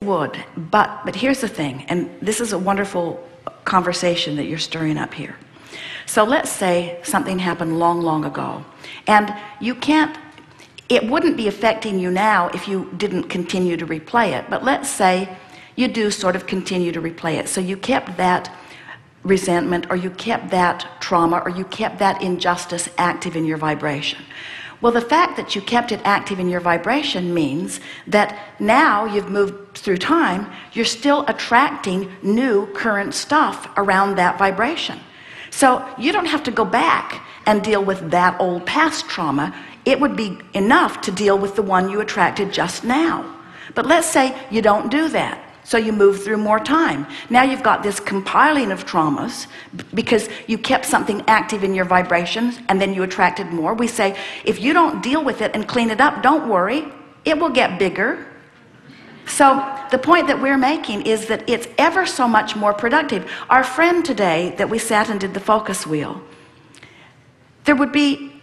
would, but here's the thing, and this is a wonderful conversation that you're stirring up here. So let's say something happened long ago, and you can't, it wouldn't be affecting you now if you didn't continue to replay it, but let's say you do sort of continue to replay it. So you kept that resentment, or you kept that trauma, or you kept that injustice active in your vibration. Well, the fact that you kept it active in your vibration means that now you've moved through time, you're still attracting new current stuff around that vibration. So you don't have to go back and deal with that old past trauma. It would be enough to deal with the one you attracted just now. But let's say you don't do that. So you move through more time. Now you've got this compiling of traumas because you kept something active in your vibrations and then you attracted more. We say, if you don't deal with it and clean it up, don't worry, it will get bigger. So the point that we're making is that it's ever so much more productive. Our friend today that we sat and did the focus wheel, there would be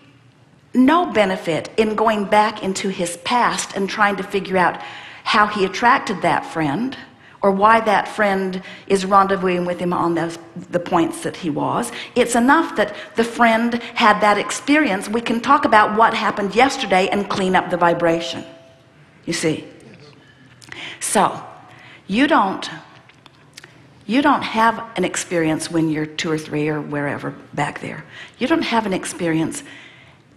no benefit in going back into his past and trying to figure out how he attracted that friend, or why that friend is rendezvousing with him on the points that he was. It's enough that the friend had that experience. We can talk about what happened yesterday and clean up the vibration. You see? So, you don't have an experience when you're 2 or 3 or wherever back there. You don't have an experience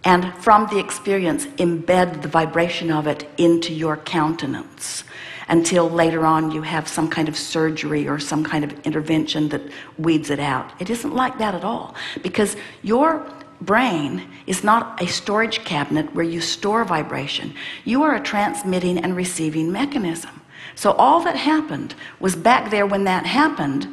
and from the experience embed the vibration of it into your countenance until later on you have some kind of surgery or some kind of intervention that weeds it out. It isn't like that at all, because your brain is not a storage cabinet where you store vibration. You are a transmitting and receiving mechanism. So all that happened was back there when that happened,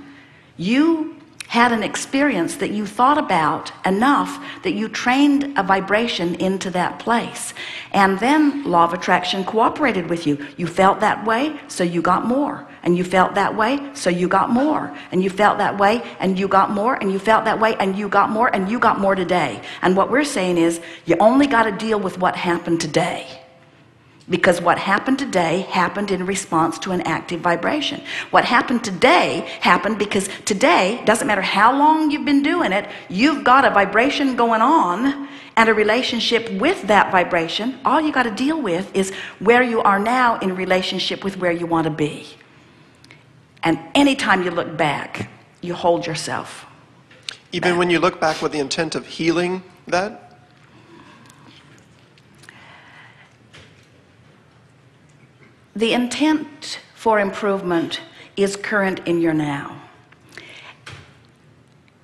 you had an experience that you thought about enough that you trained a vibration into that place. And then law of attraction cooperated with you. You felt that way, so you got more. And you felt that way, so you got more. And you felt that way, and you got more. And you felt that way, and you got more. And you got more today. And what we're saying is, you only got to deal with what happened today. Because what happened today happened in response to an active vibration. What happened today happened because today, doesn't matter how long you've been doing it, you've got a vibration going on and a relationship with that vibration. All you got to deal with is where you are now in relationship with where you want to be. And anytime you look back, you hold yourself Even back. when you look back with the intent of healing that? The intent for improvement is current in your now.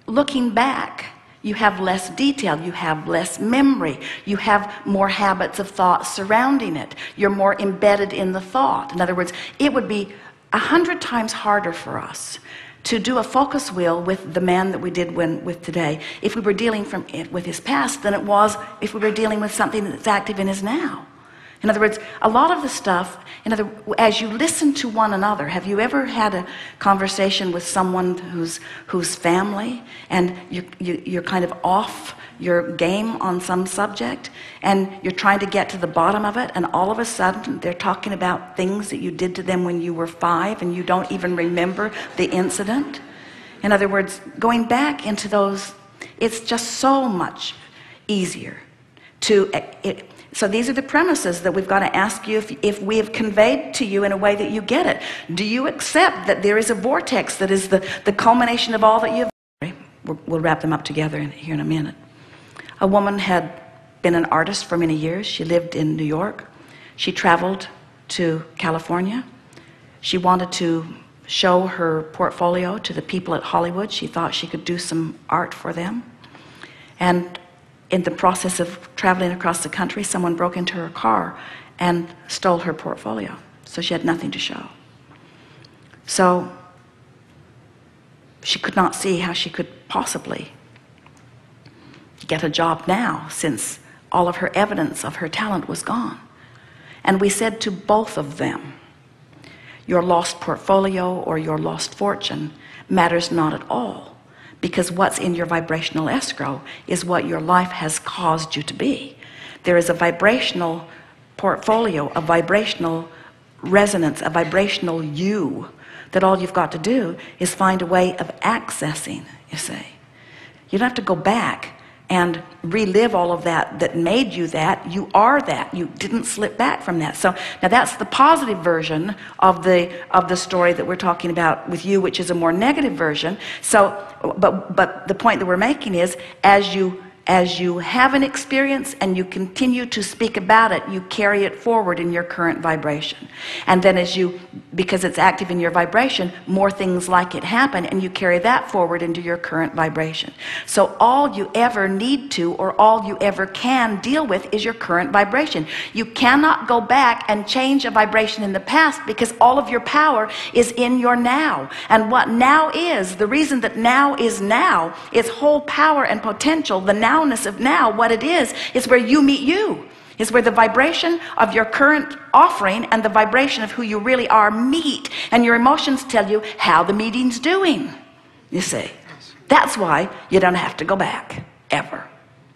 Looking back, you have less detail, you have less memory, you have more habits of thought surrounding it. You're more embedded in the thought. In other words, it would be 100 times harder for us to do a focus wheel with the man that we did with today if we were dealing with his past than it was if we were dealing with something that's active in his now. In other words, a lot of the stuff, as you listen to one another, have you ever had a conversation with someone whose family, and you're kind of off your game on some subject, and you're trying to get to the bottom of it, and all of a sudden they're talking about things that you did to them when you were 5, and you don't even remember the incident? In other words, going back into those, it's just so much easier to... So these are the premises that we've got to ask you if we have conveyed to you in a way that you get it. Do you accept that there is a vortex that is the culmination of all that you've... We'll wrap them up together here in a minute. A woman had been an artist for many years. She lived in New York. She traveled to California. She wanted to show her portfolio to the people at Hollywood. She thought she could do some art for them. And in the process of traveling across the country, someone broke into her car and stole her portfolio. So she had nothing to show. So she could not see how she could possibly get a job now, since all of her evidence of her talent was gone. And we said to both of them, your lost portfolio or your lost fortune matters not at all. Because what's in your vibrational escrow is what your life has caused you to be. There is a vibrational portfolio, a vibrational resonance, a vibrational you, that all you've got to do is find a way of accessing, you see. You don't have to go back and relive all of that that made you that. You are that. You didn't slip back from that. So now that's the positive version of the story that we're talking about with you, which is a more negative version. So but the point that we're making is, as you have an experience and you continue to speak about it, you carry it forward in your current vibration. And then because it's active in your vibration, more things like it happen, and you carry that forward into your current vibration. So all you ever need to, or all you ever can deal with, is your current vibration. You cannot go back and change a vibration in the past, because all of your power is in your now. And what now is, the reason that now is now, its whole power and potential, the nowness of now, what it is where you meet you. Is where the vibration of your current offering and the vibration of who you really are meet, and your emotions tell you how the meeting's doing. You see, that's why you don't have to go back ever.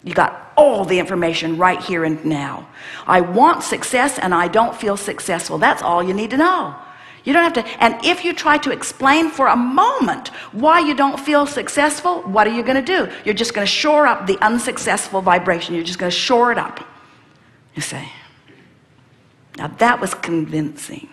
You got all the information right here and now. I want success and I don't feel successful. That's all you need to know. You don't have to. And if you try to explain for a moment why you don't feel successful, what are you going to do? You're just going to shore up the unsuccessful vibration. You're just going to shore it up. You see. Now that was convincing.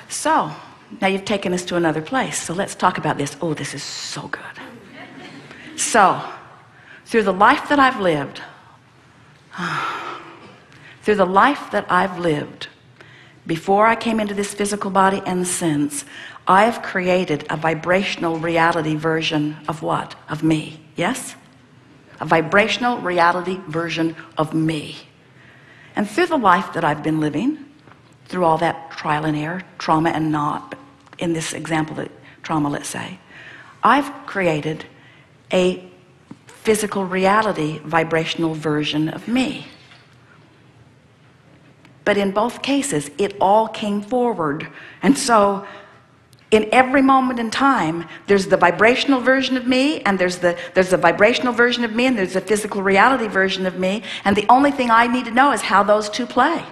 So now you've taken us to another place. So let's talk about this. Oh, this is so good. So through the life that I've lived, before I came into this physical body and since, I've created a vibrational reality version of what? Of me. Yes? A vibrational reality version of me. And through the life that I've been living, through all that trial and error, trauma and not, in this example, that trauma, let's say, I've created a physical reality vibrational version of me. But in both cases, it all came forward. And so in every moment in time, there's the vibrational version of me, and there's the vibrational version of me, and there's the physical reality version of me. And the only thing I need to know is how those two play.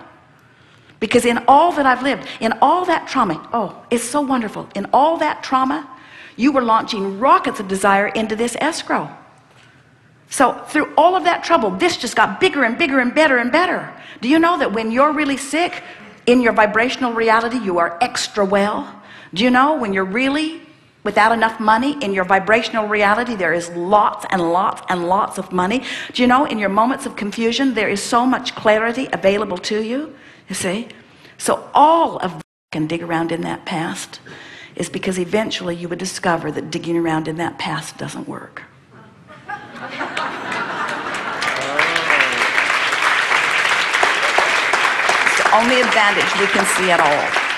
Because in all that I've lived, in all that trauma, oh, it's so wonderful. In all that trauma, you were launching rockets of desire into this escrow. So through all of that trouble, this just got bigger and bigger and better and better. Do you know that when you're really sick, in your vibrational reality, you are extra well? Do you know when you're really without enough money, in your vibrational reality, there is lots and lots and lots of money? Do you know in your moments of confusion, there is so much clarity available to you? You see? So all of that can dig around in that past is because eventually you would discover that digging around in that past doesn't work. It's the only advantage we can see at all.